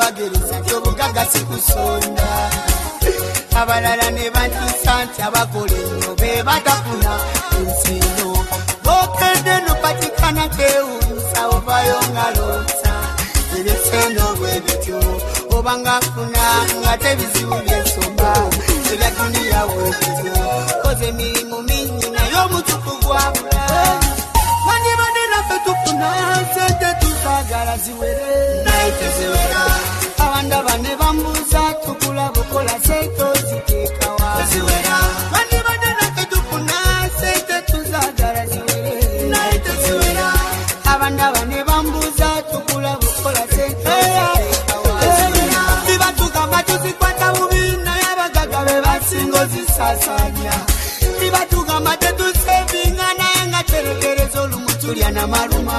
bagereza kyobugaga sikusonda abalala ne bantisa nti abakola ennyo be batafuna ensino bokedde nopatikana kewunsa ovayo nga lonsa ebiseno bwe bityo oba ngafuna nga tebizibu byensomba ebya duniya bwe bityo koze emirimu mingi naye omutuku gwabula wandibadde naffe tufuna sente tuzagala ziwere naye teziwera abandaba ne bambuuza tukula bukola sente oziteekawa ziwera wandibadde naffe tufuna sente tuzagala ziwere naye teziwera abandaba ne bambuuza tukula bukola sente oziteekawa ziwera bibatugamba tuzikwata bubi naye abagaga be basinga ozisaasaanya bibatugamba tetusevinga naye nga terekereza olumutulya namaluma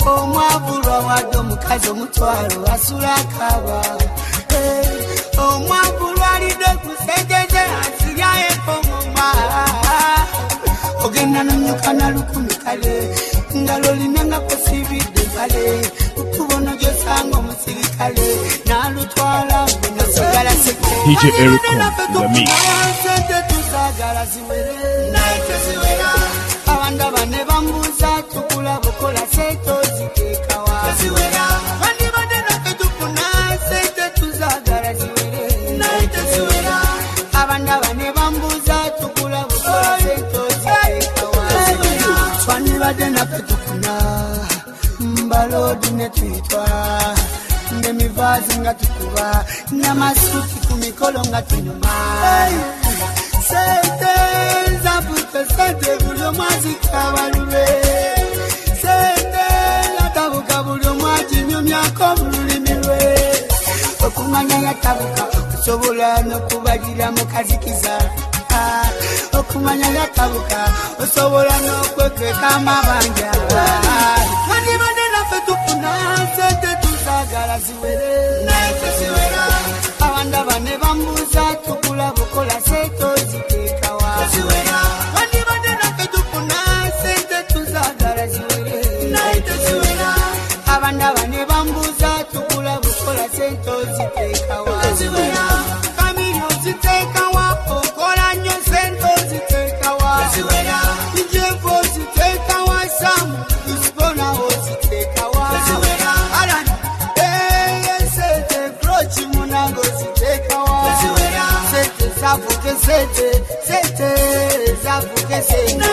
omwavulwa wadde omukazi omutwalo asula akaba omwavulwa alidde ku sejeje asiryaeko muma ogenda nomyuka na lukumi kale ngalo linanga posibidde kale ukubona gyosanga omusirikale nalutwala nasigala DJ Ericom, the mix. sente tuzagala ziwere naye teziwera abandaba ne bambuuza tukula bukola sente oziteekawa ziwera wandibadde naffe tufuna sente tuzagala ziwere naye teziwera abandaba ne bambuuza tukula bukola sente oziteekawa ziwera twandibadde naffe tufuna mbalodi ne tuyitwa ndemivaazi nga tukuba namasuti ku mikolo nga tunyuma sente zabuke sente buli omwazika balube sente yatabuka buli omwaginyumyako bululimi lwe okumanya yatabuka osobola n'okubalira mu kazikiza okumanya yatabuka osobola n'okwekeka amabanja wandibadde naffe tufuna sente tuzagala ziwere naye teziwera abandaba ne bambuuza tukula bukola sente oziteekawa ziwera wandibadde naffe tufuna sente tuzagala ziwere naye teziwera abandaba ne bambuuza tukula bukola sente oziteekawa ziwera kamiri oziteekawa okola nnyo sente oziteekawa ziwera ijevu oziteekawa samu isibona oziteekawa ziwera alani sente krochi munago oziteekawa ziwera sente zavuke sente zavuke sente